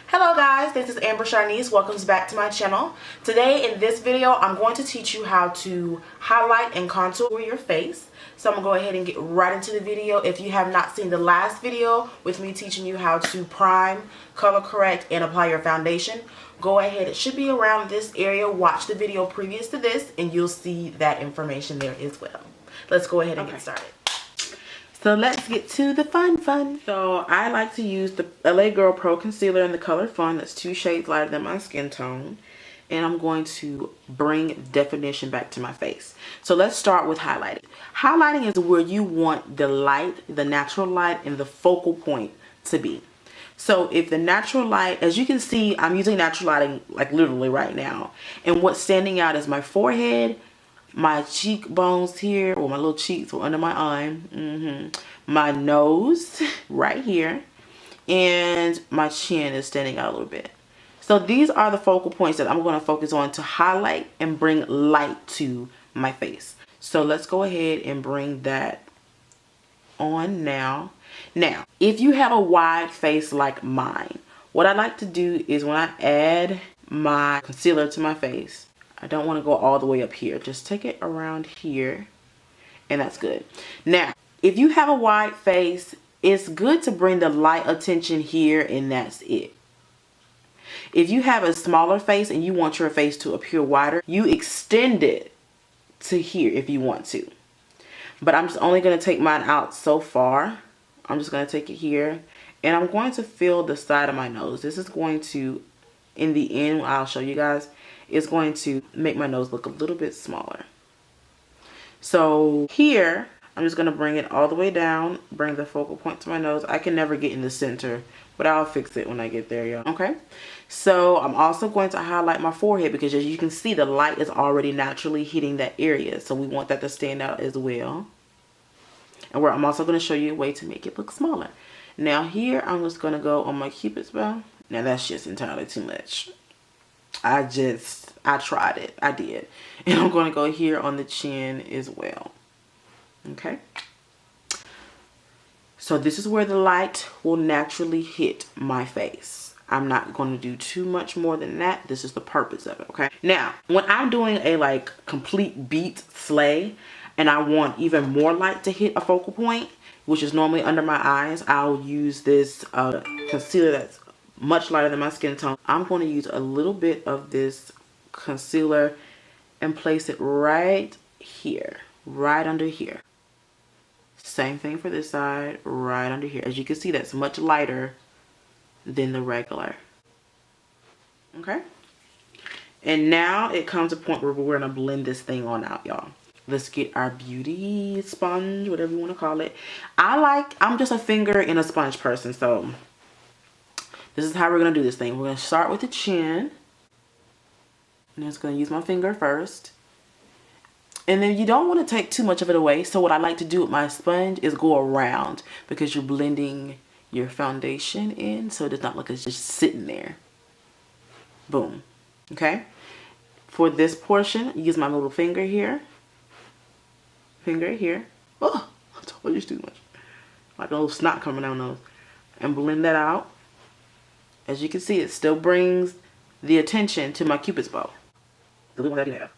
Hello guys, this is AMBERSHARNIECE. Welcome back to my channel. Today in this video, I'm going to teach you how to highlight and contour your face. So I'm going to go ahead and get right into the video. If you have not seen the last video with me teaching you how to prime, color correct, and apply your foundation, go ahead. It should be around this area. Watch the video previous to this and you'll see that information there as well. Let's go ahead and get started. So let's get to the fun. So I like to use the LA Girl Pro Concealer in the color Fun. That's 2 shades lighter than my skin tone. And I'm going to bring definition back to my face. So let's start with highlighting. Highlighting is where you want the light, the natural light, and the focal point to be. So if the natural light, as you can see, I'm using natural lighting like literally right now. And what's standing out is my forehead, my cheekbones here, or my little cheeks or under my eye, my nose right here, and my chin is standing out a little bit. So these are the focal points that I'm going to focus on to highlight and bring light to my face. So let's go ahead and bring that on now. Now, if you have a wide face like mine, what I like to do is when I add my concealer to my face, I don't want to go all the way up here. Just take it around here, and that's good. Now, if you have a wide face, it's good to bring the light attention here, and that's it. If you have a smaller face and you want your face to appear wider, you extend it to here if you want to. But I'm just only going to take mine out so far. I'm just going to take it here, and I'm going to fill the side of my nose. This is going to, in the end, I'll show you guys, it's going to make my nose look a little bit smaller. So here, I'm just going to bring it all the way down, bring the focal point to my nose. I can never get in the center, but I'll fix it when I get there, y'all. Okay? So I'm also going to highlight my forehead because as you can see, the light is already naturally hitting that area. So we want that to stand out as well. And I'm also going to show you a way to make it look smaller. Now here, I'm just going to go on my Cupid's bow. Now that's just entirely too much. I tried it. I did. And I'm going to go here on the chin as well. Okay. So this is where the light will naturally hit my face. I'm not going to do too much more than that. This is the purpose of it. Okay. Now, when I'm doing a like complete beat slay and I want even more light to hit a focal point, which is normally under my eyes, I'll use this concealer that's much lighter than my skin tone. I'm going to use a little bit of this concealer and place it right here, right under here. Same thing for this side, right under here. As you can see, that's much lighter than the regular. Okay? And now it comes to a point where we're going to blend this thing on out, y'all. Let's get our beauty sponge, whatever you want to call it. I'm just a finger and a sponge person, so this is how we're going to do this thing. We're going to start with the chin. And I'm just going to use my finger first. And then you don't want to take too much of it away. So what I like to do with my sponge is go around because you're blending your foundation in. So it does not look like it's just sitting there. Boom. Okay. For this portion, use my little finger here. Finger here. Oh, I told you it's too much. Like a little snot coming down the nose. And blend that out. As you can see, it still brings the attention to my Cupid's bow. The little one that you have.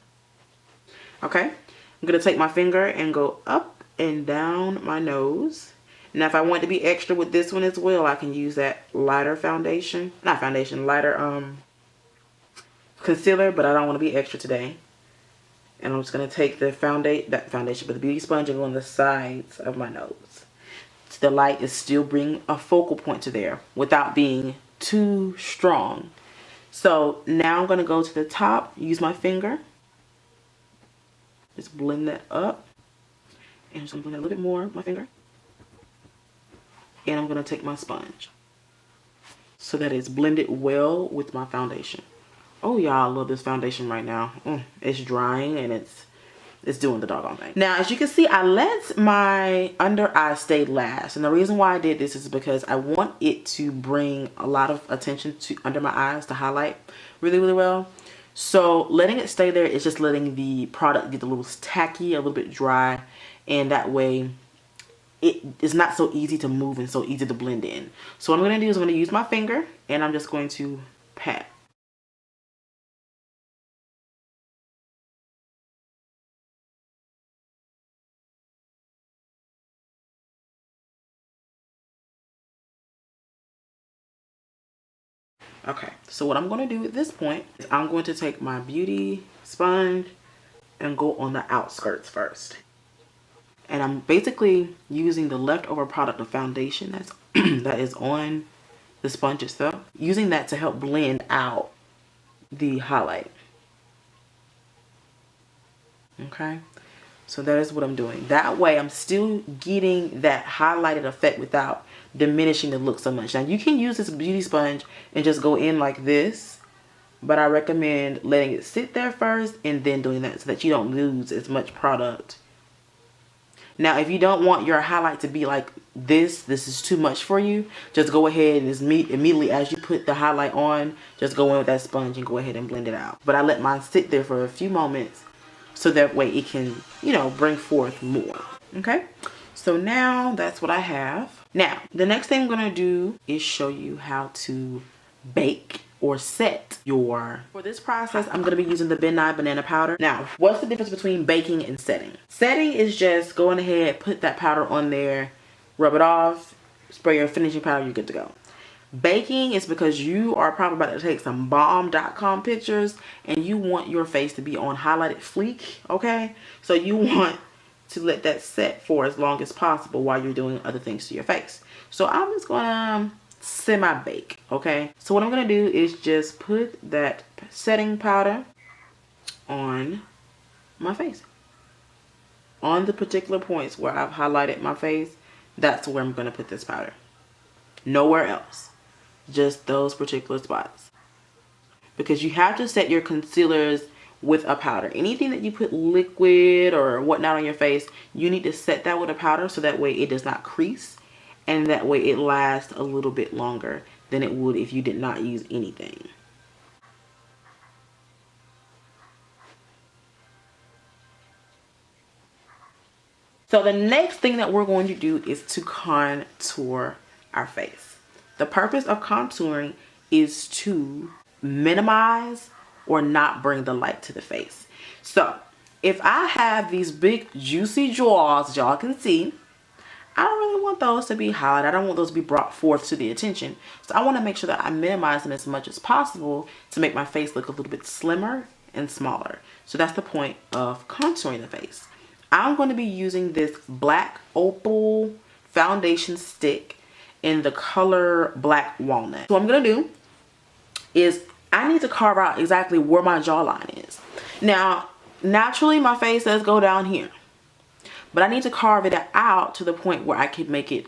Okay? I'm going to take my finger and go up and down my nose. Now, if I want to be extra with this one as well, I can use that lighter foundation. Not foundation, lighter concealer, but I don't want to be extra today. And I'm just going to take the foundation, but the beauty sponge and go on the sides of my nose. So the light is still bringing a focal point to there without being too strong. So now I'm going to go to the top, use my finger, just blend that up, and I'm just going to blend that a little bit more with my finger, and I'm going to take my sponge so that it's blended well with my foundation. Oh y'all, I love this foundation right now. It's drying and it's doing the doggone thing. Now, as you can see, I let my under eye stay last. And the reason why I did this is because I want it to bring a lot of attention to under my eyes to highlight really, really well. So letting it stay there is just letting the product get a little tacky, a little bit dry, and that way it is not so easy to move and so easy to blend in. So what I'm going to do is I'm going to use my finger and I'm just going to pat. Okay, so what I'm going to do at this point is I'm going to take my beauty sponge and go on the outskirts first. And I'm basically using the leftover product of foundation that is on the sponge itself, using that to help blend out the highlight. Okay, so that is what I'm doing. That way I'm still getting that highlighted effect without diminishing the look so much. Now you can use this beauty sponge and just go in like this, but I recommend letting it sit there first and then doing that so that you don't lose as much product. Now, if you don't want your highlight to be like this is too much for you, just go ahead and immediately as you put the highlight on, just go in with that sponge and go ahead and blend it out. But I let mine sit there for a few moments so that way it can, you know, bring forth more. Okay, so now that's what I have. Now, the next thing I'm gonna do is show you how to bake or set your. For this process, I'm going to be using the Midnight Banana Powder. Now, what's the difference between baking and setting? Setting is just going ahead, put that powder on there, rub it off, spray your finishing powder, you're good to go. Baking is because you are probably about to take some bomb.com pictures and you want your face to be on highlighted fleek, okay? So you want to let that set for as long as possible while you're doing other things to your face. So I'm just going to semi-bake, okay? So what I'm gonna do is just put that setting powder on my face. On the particular points where I've highlighted my face, that's where I'm gonna put this powder. Nowhere else. Just those particular spots. Because you have to set your concealers with a powder. Anything that you put liquid or whatnot on your face, you need to set that with a powder so that way it does not crease. And that way it lasts a little bit longer than it would if you did not use anything. So the next thing that we're going to do is to contour our face. The purpose of contouring is to minimize or not bring the light to the face. So if I have these big juicy jaws, y'all can see, I don't really want those to be highlighted. I don't want those to be brought forth to the attention. So I want to make sure that I minimize them as much as possible to make my face look a little bit slimmer and smaller. So that's the point of contouring the face. I'm going to be using this black opal foundation stick in the color Black Walnut. So what I'm going to do is I need to carve out exactly where my jawline is. Now, naturally my face does go down here. But I need to carve it out to the point where I can make it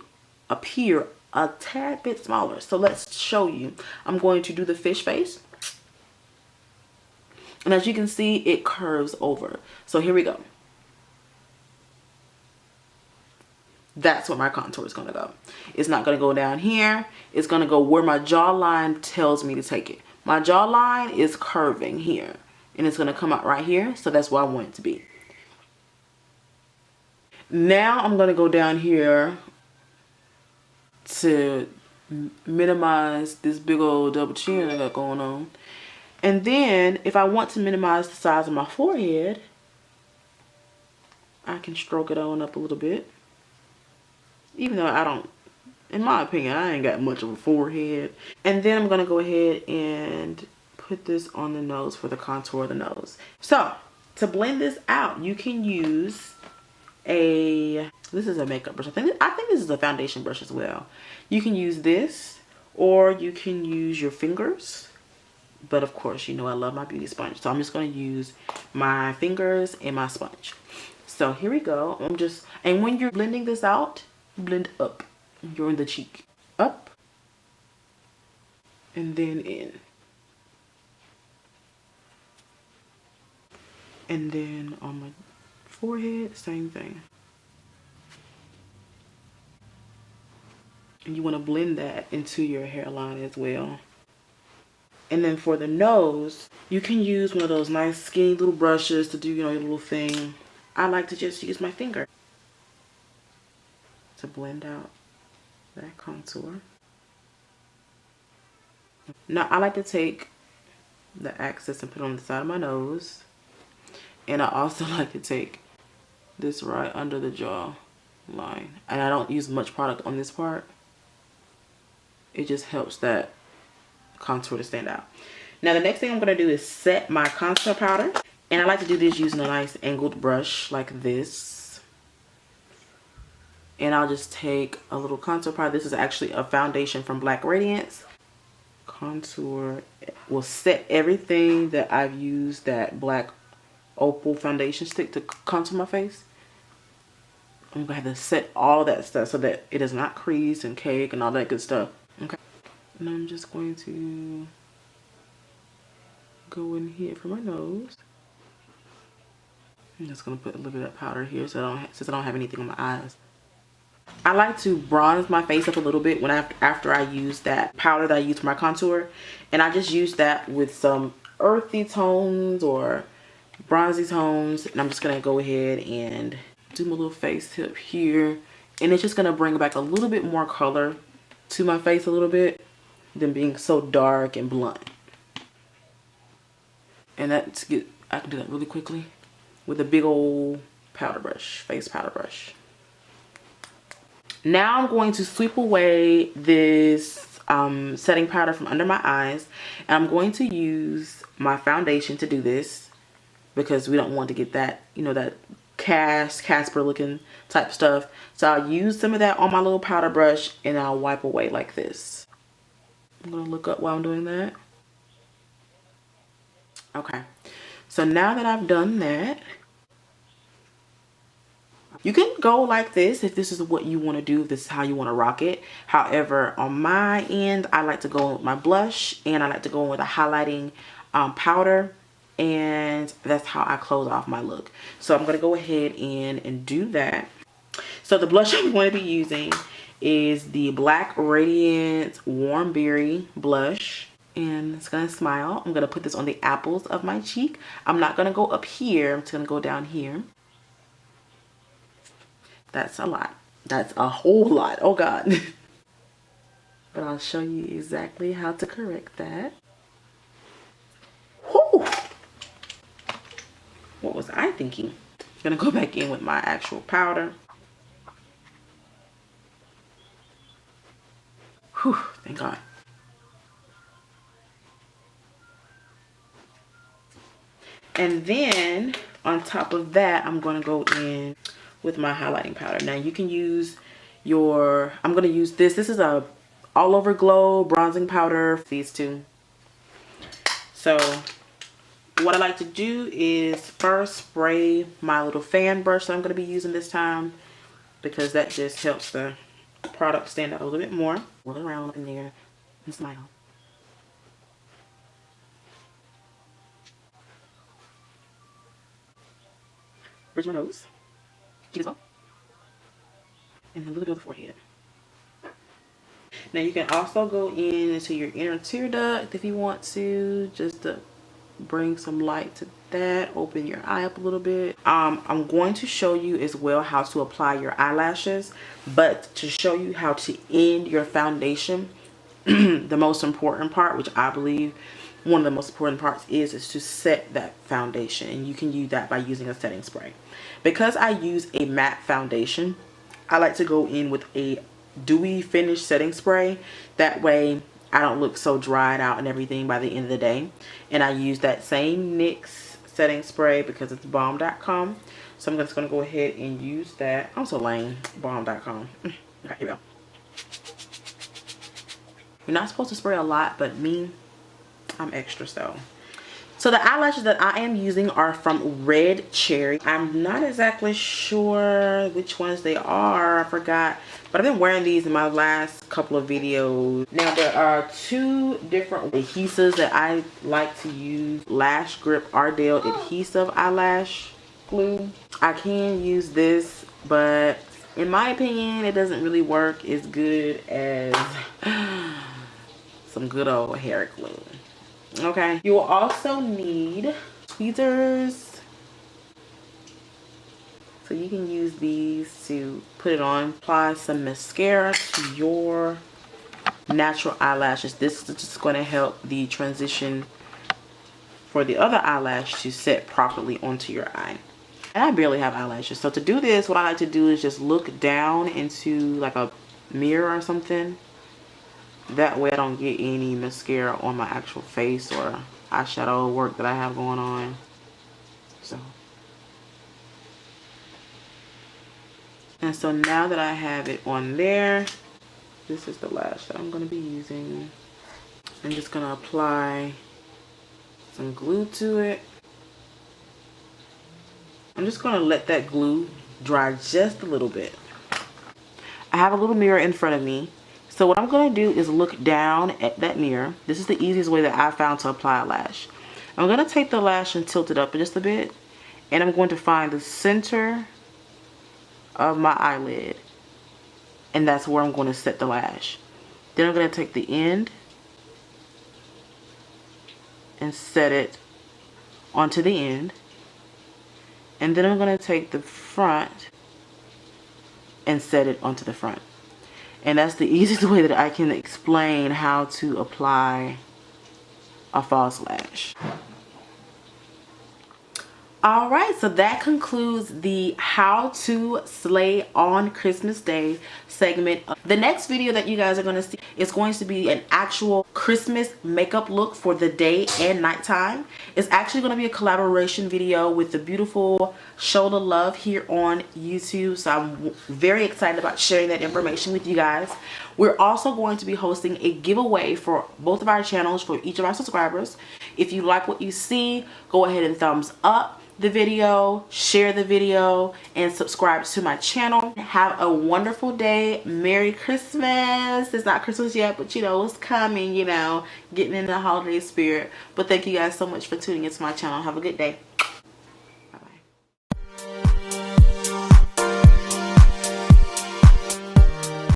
appear a tad bit smaller. So let's show you. I'm going to do the fish face. And as you can see, it curves over. So here we go. That's where my contour is going to go. It's not going to go down here. It's going to go where my jawline tells me to take it. My jawline is curving here. And it's going to come out right here. So that's where I want it to be. Now I'm going to go down here to minimize this big old double chin I got going on. And then if I want to minimize the size of my forehead, I can stroke it on up a little bit. Even though I don't, in my opinion, I ain't got much of a forehead. And then I'm going to go ahead and put this on the nose for the contour of the nose. So to blend this out, you can use this is a makeup brush. I think this is a foundation brush as well. You can use this or you can use your fingers. But of course, you know I love my beauty sponge. So I'm just going to use my fingers and my sponge. So here we go. And when you're blending this out, blend up. You're in the cheek. Up. And then in. And then on my forehead, same thing. And you want to blend that into your hairline as well. And then for the nose, you can use one of those nice skinny little brushes to do, you know, your little thing. I like to just use my finger to blend out that contour. Now I like to take the axis and put it on the side of my nose. And I also like to take this right under the jaw line. And I don't use much product on this part. It just helps that contour to stand out. Now the next thing I'm going to do is set my contour powder. And I like to do this using a nice angled brush like this. And I'll just take a little contour powder. This is actually a foundation from Black Radiance. Contour will set everything that I've used that black opal foundation stick to contour my face. I'm gonna have to set all that stuff so that it does not crease and cake and all that good stuff. Okay, and I'm just going to go in here for my nose. I'm just gonna put a little bit of powder here so since I don't have anything on my eyes. I like to bronze my face up a little bit when after I use that powder that I use for my contour, and I just use that with some earthy tones or bronzy tones, and I'm just gonna go ahead and do my little face tip here, and it's just gonna bring back a little bit more color to my face a little bit than being so dark and blunt. And I can do that really quickly with a big old powder brush, face powder brush. Now I'm going to sweep away this setting powder from under my eyes, and I'm going to use my foundation to do this because we don't want to get that, you know, that Casper looking type stuff. So I'll use some of that on my little powder brush and I'll wipe away like this. I'm gonna look up while I'm doing that. Okay, so now that I've done that, you can go like this if this is what you want to do, if this is how you want to rock it. However, on my end, I like to go in with my blush and I like to go in with a highlighting powder, and that's how I close off my look. So I'm going to go ahead and do that. So the blush I'm going to be using is the Black Radiance Warm Berry blush, and it's going to smile. I'm going to put this on the apples of my cheek. I'm not going to go up here. I'm just going to go down here. That's a lot. That's a whole lot. Oh God. But I'll show you exactly how to correct that. Whew. What was I thinking? I'm gonna go back in with my actual powder. Whew, thank God. And then on top of that, I'm gonna go in with my highlighting powder. Now you can use your, I'm gonna use this. This is a all over glow bronzing powder, these two. So what I like to do is first spray my little fan brush that I'm gonna be using this time, because that just helps the product stand out a little bit more. Roll it around in there and smile. Bridge my nose. Keep it up. And a little bit of the forehead. Now you can also go into your inner tear duct if you want to, just to bring some light to that. Open your eye up a little bit. I'm going to show you as well how to apply your eyelashes, but to show you how to end your foundation, the most important part, which I believe one of the most important parts is to set that foundation, and you can use that by using a setting spray. Because I use a matte foundation, I like to go in with a dewy finish setting spray. That way I don't look so dried out and everything by the end of the day. And I use that same NYX setting spray because it's bomb.com. So I'm just going to go ahead and use that. I'm so lame. Bomb.com. Okay, here we go. You're not supposed to spray a lot, but me, I'm extra so. So the eyelashes that I am using are from Red Cherry. I'm not exactly sure which ones they are. I forgot. But I've been wearing these in my last couple of videos. Now there are two different adhesives that I like to use. Lash Grip Ardell Adhesive Eyelash Glue. I can use this, but in my opinion, it doesn't really work as good as some good old hair glue. Okay, you will also need tweezers. So you can use these to put it on. Apply some mascara to your natural eyelashes. This is just going to help the transition for the other eyelash to set properly onto your eye. And I barely have eyelashes, so to do this, what I like to do is just look down into like a mirror or something. That way I don't get any mascara on my actual face or eyeshadow work that I have going on. So now that I have it on there, this is the lash that I'm going to be using. I'm just going to apply some glue to it. I'm just going to let that glue dry just a little bit. I have a little mirror in front of me. So what I'm going to do is look down at that mirror. This is the easiest way that I found to apply a lash. I'm going to take the lash and tilt it up just a bit. And I'm going to find the center of my eyelid. And that's where I'm going to set the lash. Then I'm going to take the end and set it onto the end. And then I'm going to take the front and set it onto the front. And that's the easiest way that I can explain how to apply a false lash. Alright, so that concludes the how to slay on Christmas Day segment. The next video that you guys are going to see is going to be an actual Christmas makeup look for the day and nighttime. It's actually going to be a collaboration video with the beautiful Shola Love here on YouTube. So I'm very excited about sharing that information with you guys. We're also going to be hosting a giveaway for both of our channels for each of our subscribers. If you like what you see, go ahead and thumbs up the video, share the video, and subscribe to my channel. Have a wonderful day. Merry Christmas. It's not Christmas yet, but you know, it's coming, you know, getting in the holiday spirit. But thank you guys so much for tuning into my channel. Have a good day.